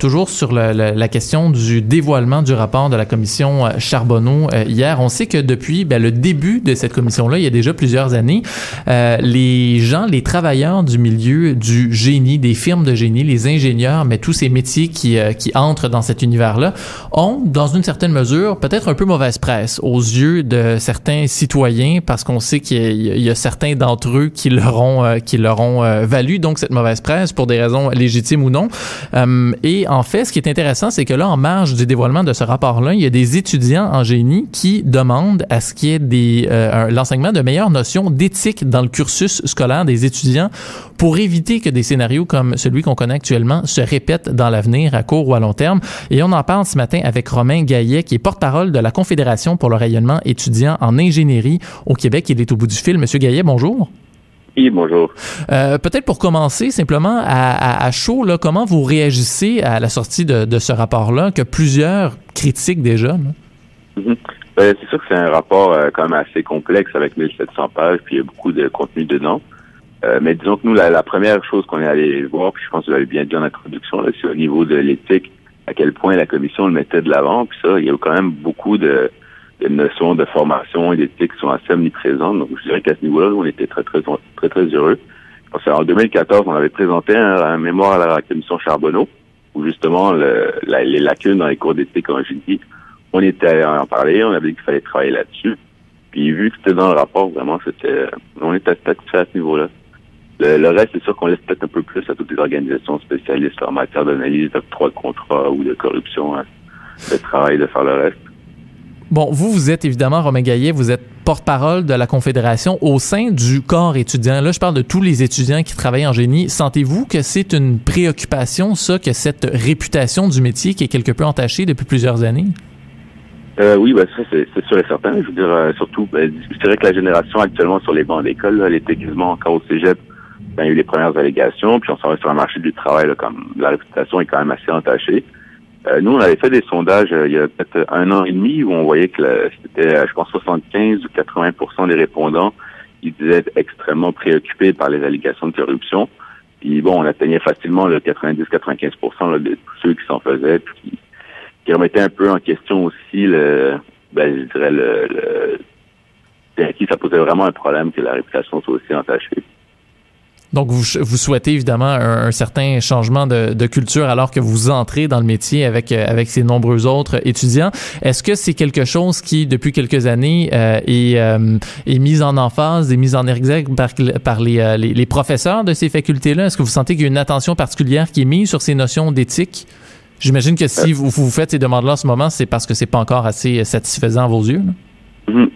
toujours sur la question du dévoilement du rapport de la commission Charbonneau hier. On sait que depuis le début de cette commission-là, il y a déjà plusieurs années, les travailleurs du milieu du génie, des firmes de génie, les ingénieurs, mais tous ces métiers qui entrent dans cet univers-là, ont, dans une certaine mesure, peut-être un peu mauvaise presse aux yeux de certains citoyens, parce qu'on sait qu'il y a certains d'entre eux qui leur ont valu donc cette mauvaise presse pour des raisons légitimes ou non. Et en fait, ce qui est intéressant, c'est que là, en marge du dévoilement de ce rapport-là, il y a des étudiants en génie qui demandent à ce qu'il y ait l'enseignement de meilleures notions d'éthique dans le cursus scolaire des étudiants pour éviter que des scénarios comme celui qu'on connaît actuellement se répètent dans l'avenir, à court ou à long terme. Et on en parle ce matin avec Romain Gaillet, qui est porte-parole de la Confédération pour le rayonnement étudiant en ingénierie au Québec. Il est au bout du fil. Monsieur Gaillet, bonjour. Oui, bonjour. Peut-être pour commencer, simplement, à chaud, là, comment vous réagissez à la sortie de ce rapport-là, que plusieurs critiquent déjà? Mm-hmm. C'est sûr que c'est un rapport quand même assez complexe avec 1700 pages, puis il y a beaucoup de contenu dedans. Mais disons que nous, la première chose qu'on est allé voir, puis je pense que vous l'avez bien dit en introduction, là, c'est au niveau de l'éthique, à quel point la commission le mettait de l'avant. Puis ça, il y a quand même beaucoup de notions de formation et d'éthique qui sont assez omniprésentes. Donc, je dirais qu'à ce niveau-là, on était très heureux. Parce qu'en 2014, on avait présenté un mémoire à la commission Charbonneau, où justement, les lacunes dans les cours d'éthique en génie, on était allé en parler, on avait dit qu'il fallait travailler là-dessus. Puis, vu que c'était dans le rapport, vraiment, on était satisfait à ce niveau-là. Le reste, c'est sûr qu'on laisse peut-être un peu plus à toutes les organisations spécialistes en matière d'analyse d'octroi de contrat ou de corruption, de travail, de faire le reste. Bon, vous êtes évidemment, Romain Gaillet, vous êtes porte-parole de la Confédération au sein du corps étudiant. Là, je parle de tous les étudiants qui travaillent en génie. Sentez-vous que c'est une préoccupation, ça, que cette réputation du métier qui est quelque peu entachée depuis plusieurs années? Oui, ça, c'est sûr et certain. Je veux dire, surtout, je dirais que la génération actuellement sur les bancs d'école, là, elle était quasiment encore au cégep. Il y a eu les premières allégations, puis on s'en va sur un marché du travail, là, comme la réputation est quand même assez entachée. Nous, on avait fait des sondages il y a peut-être 1 an et demi où on voyait que c'était, je pense, 75 ou 80% des répondants, ils disaient être extrêmement préoccupés par les allégations de corruption. Puis bon, on atteignait facilement le 90-95% de tous ceux qui s'en faisaient, puis qui remettaient un peu en question aussi je dirais à qui ça posait vraiment un problème que la réputation soit aussi entachée. Donc, vous souhaitez évidemment un certain changement de culture alors que vous entrez dans le métier avec ces nombreux autres étudiants. Est-ce que c'est quelque chose qui, depuis quelques années, est mis en emphase, est mis en exergue par les professeurs de ces facultés-là? Est-ce que vous sentez qu'il y a une attention particulière qui est mise sur ces notions d'éthique? J'imagine que si vous faites ces demandes-là en ce moment, c'est parce que c'est pas encore assez satisfaisant à vos yeux, là?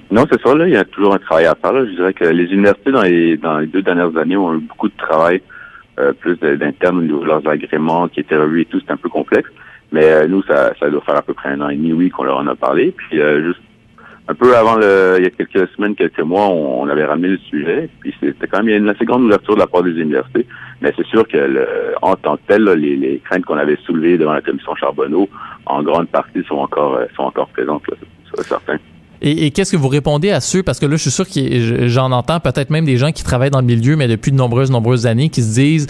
Non, c'est ça, là, il y a toujours un travail à faire, là. Je dirais que les universités, dans les 2 dernières années, ont eu beaucoup de travail, plus d'internes au niveau de leurs agréments qui étaient revus et tout, c'est un peu complexe. Mais nous, ça doit faire à peu près 1 an et demi, oui, qu'on leur en a parlé. Puis juste un peu avant il y a quelques semaines, quelques mois, on avait ramené le sujet. Puis c'était quand même, il y a une assez grande ouverture de la part des universités. Mais c'est sûr que en tant que tel, là, les craintes qu'on avait soulevées devant la commission Charbonneau, en grande partie sont encore présentes, là, c'est certain. Et qu'est-ce que vous répondez à ceux, parce que là, je suis sûr que j'en entends peut-être même des gens qui travaillent dans le milieu, mais depuis de nombreuses années, qui se disent,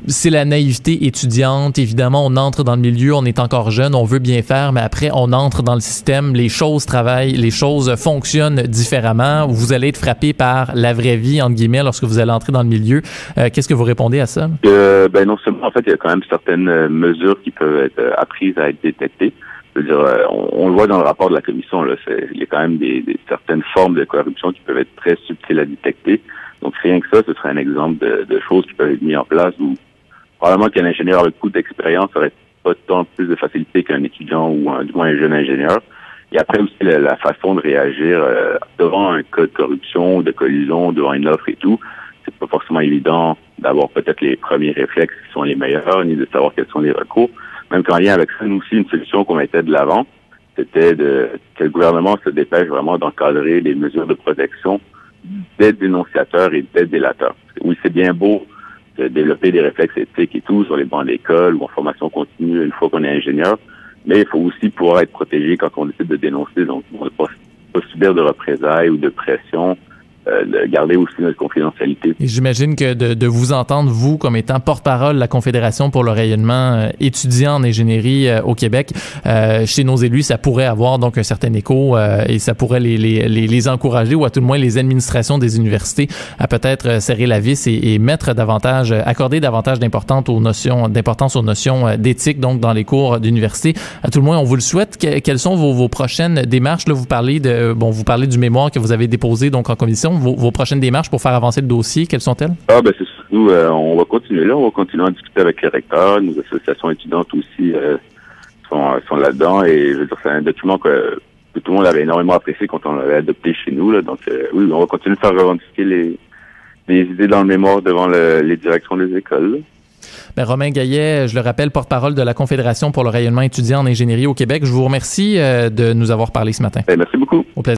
c'est la naïveté étudiante, évidemment, on entre dans le milieu, on est encore jeune, on veut bien faire, mais après, on entre dans le système, les choses fonctionnent différemment, vous allez être frappé par la vraie vie, entre guillemets, lorsque vous allez entrer dans le milieu. Qu'est-ce que vous répondez à ça? Non seulement, en fait, il y a quand même certaines mesures qui peuvent être apprises à être détectées. Je veux dire, on le voit dans le rapport de la commission, là, il y a quand même certaines formes de corruption qui peuvent être très subtiles à détecter. Donc, rien que ça, ce serait un exemple de choses qui peuvent être mises en place où probablement qu'un ingénieur avec beaucoup d'expérience aurait pas tant plus de facilité qu'un étudiant ou du moins un jeune ingénieur. Et après aussi, la façon de réagir devant un cas de corruption, de collusion, devant une offre et tout, c'est pas forcément évident d'avoir peut-être les premiers réflexes qui sont les meilleurs, ni de savoir quels sont les recours. Même qu'en lien avec ça, nous aussi, une solution qu'on mettait de l'avant, c'était que le gouvernement se dépêche vraiment d'encadrer les mesures de protection des dénonciateurs et des délateurs. Oui, c'est bien beau de développer des réflexes éthiques et tout sur les bancs d'école ou en formation continue une fois qu'on est ingénieur, mais il faut aussi pouvoir être protégé quand on décide de dénoncer, donc on ne pas subir de représailles ou de pression de garder aussi notre confidentialité. Et j'imagine que de vous entendre, vous, comme étant porte-parole de la Confédération pour le rayonnement étudiant en ingénierie au Québec, chez nos élus, ça pourrait avoir donc un certain écho et ça pourrait les encourager, ou à tout le moins les administrations des universités, à peut-être serrer la vis et mettre davantage, accorder davantage d'importance aux notions d'éthique, donc dans les cours d'université. À tout le moins, on vous le souhaite. Quelles sont vos prochaines démarches? Là, vous parlez du mémoire que vous avez déposé donc en commission. Vos prochaines démarches pour faire avancer le dossier, quelles sont-elles? C'est sûr. Nous, on va continuer là. On va continuer à discuter avec les recteurs. Nos associations étudiantes aussi sont là-dedans. Et je veux dire, c'est un document que tout le monde avait énormément apprécié quand on l'avait adopté chez nous. Là. Donc, oui, on va continuer de faire revendiquer les idées dans le mémoire devant les directions des écoles. Romain Gaillet, je le rappelle, porte-parole de la Confédération pour le rayonnement étudiant en ingénierie au Québec. Je vous remercie de nous avoir parlé ce matin. Merci beaucoup. Au plaisir.